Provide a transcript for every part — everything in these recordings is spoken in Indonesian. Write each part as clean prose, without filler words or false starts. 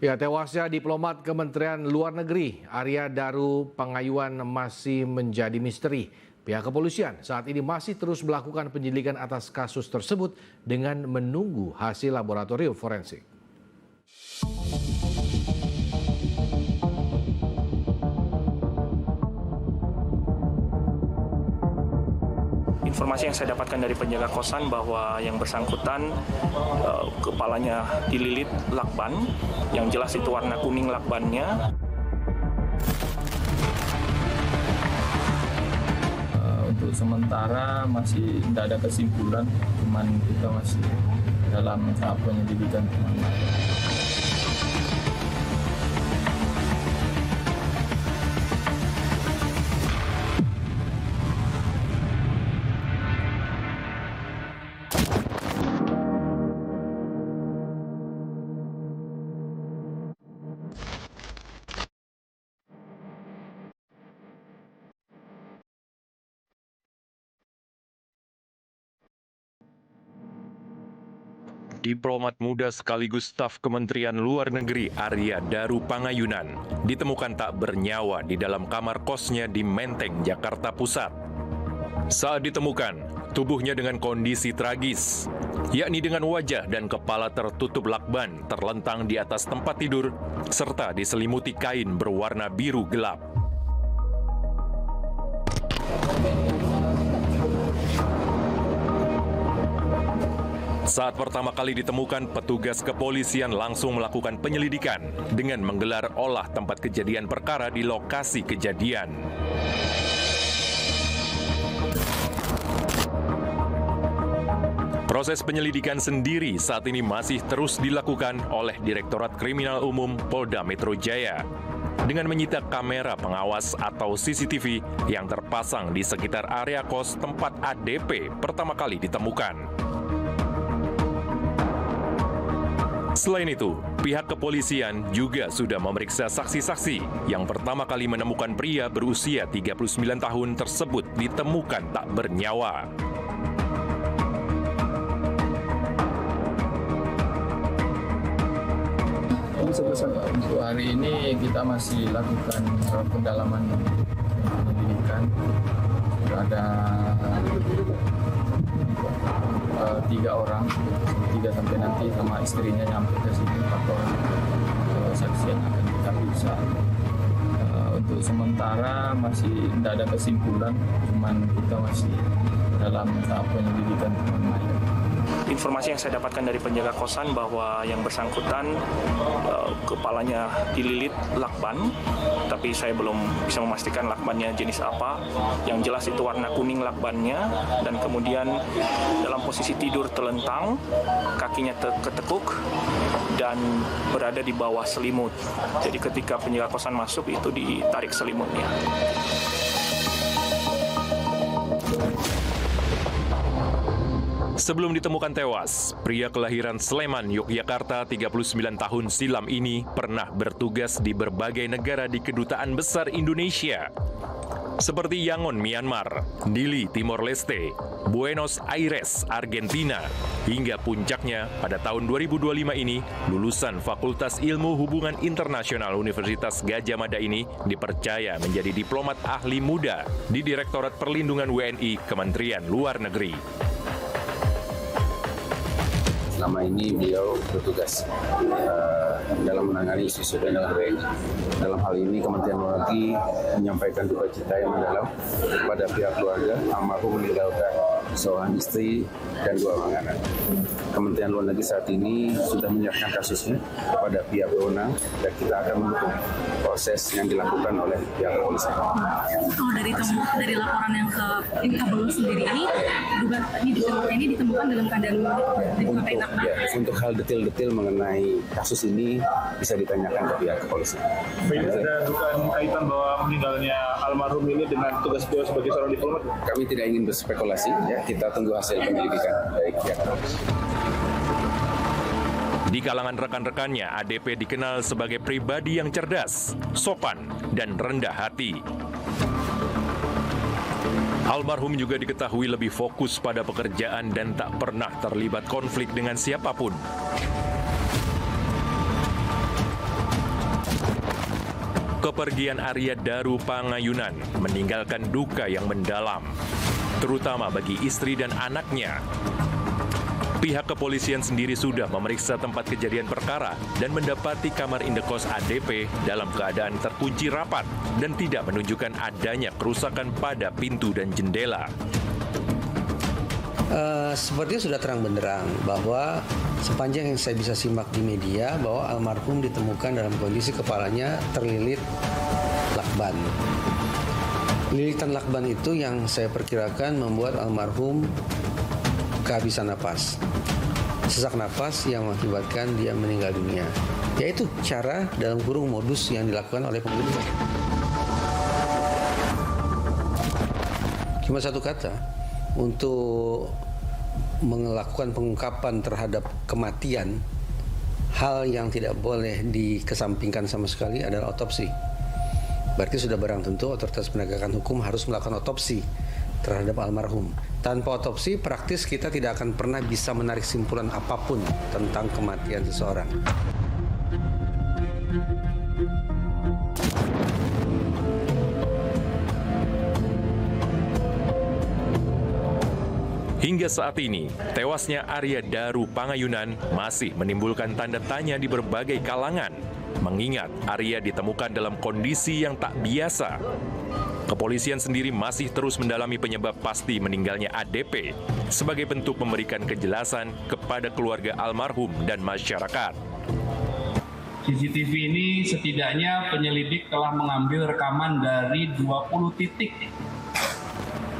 Ya, tewasnya diplomat Kementerian Luar Negeri Arya Daru Pangayuan masih menjadi misteri. Pihak kepolisian saat ini masih terus melakukan penyelidikan atas kasus tersebut dengan menunggu hasil laboratorium forensik. Informasi yang saya dapatkan dari penjaga kosan bahwa yang bersangkutan kepalanya dililit lakban, yang jelas itu warna kuning lakbannya. Untuk sementara masih tidak ada kesimpulan, cuman kita masih dalam tahap penyelidikan. Diplomat muda sekaligus staf Kementerian Luar Negeri Arya Daru Pangayunan ditemukan tak bernyawa di dalam kamar kosnya di Menteng, Jakarta Pusat. Saat ditemukan, tubuhnya dengan kondisi tragis, yakni dengan wajah dan kepala tertutup lakban terlentang di atas tempat tidur, serta diselimuti kain berwarna biru gelap. Saat pertama kali ditemukan, petugas kepolisian langsung melakukan penyelidikan dengan menggelar olah tempat kejadian perkara di lokasi kejadian. Proses penyelidikan sendiri saat ini masih terus dilakukan oleh Direktorat Kriminal Umum Polda Metro Jaya dengan menyita kamera pengawas atau CCTV yang terpasang di sekitar area kos tempat ADP pertama kali ditemukan. Selain itu, pihak kepolisian juga sudah memeriksa saksi-saksi yang pertama kali menemukan pria berusia 39 tahun tersebut ditemukan tak bernyawa. Untuk hari ini kita masih lakukan pendalaman penyelidikan. Sudah ada 3 orang, 3 sampai nanti sama istrinya nyampe ke sini, 4 orang saksi yang akan kita periksa. Untuk sementara masih tidak ada kesimpulan, cuman kita masih dalam tahap penyelidikan. Informasi yang saya dapatkan dari penjaga kosan bahwa yang bersangkutan kepalanya dililit lakban, tapi saya belum bisa memastikan lakbannya jenis apa. Yang jelas itu warna kuning lakbannya, dan kemudian dalam posisi tidur telentang, kakinya ketekuk dan berada di bawah selimut. Jadi ketika penjaga kosan masuk itu ditarik selimutnya. Sebelum ditemukan tewas, pria kelahiran Sleman, Yogyakarta 39 tahun silam ini pernah bertugas di berbagai negara di Kedutaan Besar Indonesia, seperti Yangon, Myanmar, Dili, Timor Leste, Buenos Aires, Argentina, hingga puncaknya pada tahun 2025 ini, lulusan Fakultas Ilmu Hubungan Internasional Universitas Gadjah Mada ini dipercaya menjadi diplomat ahli muda di Direktorat Perlindungan WNI Kementerian Luar Negeri. Selama ini beliau bertugas dalam menangani isu-isu dengan WNI. Dalam hal ini Kementerian Luar Negeri menyampaikan duka cita yang mendalam kepada pihak keluarga almarhum meninggalkan seorang istri dan 2 anak. Kementerian Luar Negeri saat ini sudah menyerahkan kasusnya kepada pihak berwenang dan kita akan mendukung proses yang dilakukan oleh pihak kepolisian. Kalau dari laporan yang ke Inkabel sendiri ini ditemukan dalam keadaan untuk hal detail-detail mengenai kasus ini bisa ditanyakan ke pihak kepolisian. Ada bukan kaitan bahwa meninggalnya almarhum ini dengan tugas beliau sebagai seorang diplomat? Kami tidak ingin berspekulasi, ya. Kita tunggu hasil penyelidikan dari pihak kepolisian. Di kalangan rekan-rekannya, ADP dikenal sebagai pribadi yang cerdas, sopan, dan rendah hati. Almarhum juga diketahui lebih fokus pada pekerjaan dan tak pernah terlibat konflik dengan siapapun. Kepergian Arya Daru Pangayunan meninggalkan duka yang mendalam, terutama bagi istri dan anaknya. Pihak kepolisian sendiri sudah memeriksa tempat kejadian perkara dan mendapati kamar indekos ADP dalam keadaan terkunci rapat dan tidak menunjukkan adanya kerusakan pada pintu dan jendela. Sepertinya sudah terang benderang bahwa sepanjang yang saya bisa simak di media bahwa almarhum ditemukan dalam kondisi kepalanya terlilit lakban. Lilitan lakban itu yang saya perkirakan membuat almarhum kehabisan napas, sesak napas yang mengakibatkan dia meninggal dunia. Yaitu cara dalam kurung modus yang dilakukan oleh pembunuh. Cuma satu kata, untuk melakukan pengungkapan terhadap kematian, hal yang tidak boleh dikesampingkan sama sekali adalah otopsi. Berarti sudah barang tentu otoritas penegakan hukum harus melakukan otopsi terhadap almarhum. Tanpa otopsi, praktis kita tidak akan pernah bisa menarik simpulan apapun tentang kematian seseorang. Hingga saat ini, tewasnya Arya Daru Pangayunan masih menimbulkan tanda tanya di berbagai kalangan, mengingat Arya ditemukan dalam kondisi yang tak biasa. Kepolisian sendiri masih terus mendalami penyebab pasti meninggalnya ADP sebagai bentuk memberikan kejelasan kepada keluarga almarhum dan masyarakat. CCTV ini setidaknya penyelidik telah mengambil rekaman dari 20 titik.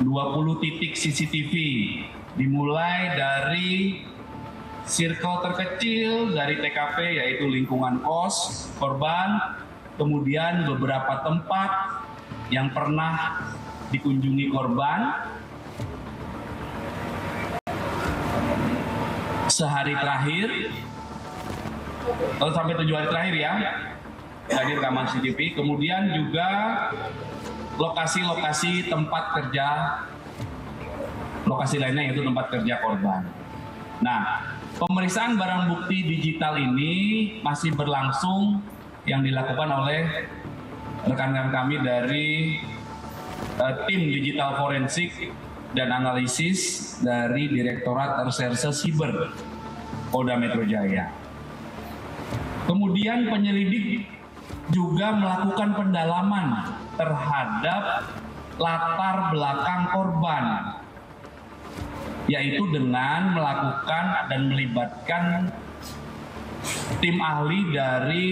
20 titik CCTV, dimulai dari circle terkecil dari TKP yaitu lingkungan kos korban, kemudian beberapa tempat yang pernah dikunjungi korban, sehari terakhir, atau sampai 7 hari terakhir ya, dari rekaman CCTV, kemudian juga lokasi-lokasi tempat kerja, lokasi lainnya yaitu tempat kerja korban. Nah, pemeriksaan barang bukti digital ini masih berlangsung yang dilakukan oleh rekan-rekan kami dari tim digital forensik dan analisis dari Direktorat Reserse Siber Polda Metro Jaya. Kemudian penyelidik juga melakukan pendalaman terhadap latar belakang korban, yaitu dengan melakukan dan melibatkan tim ahli dari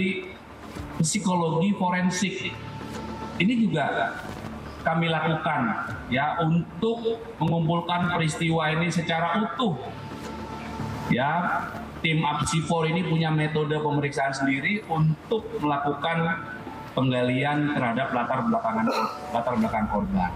psikologi forensik. Ini juga kami lakukan ya untuk mengumpulkan peristiwa ini secara utuh. Ya, tim Apsifor ini punya metode pemeriksaan sendiri untuk melakukan penggalian terhadap latar belakang korban.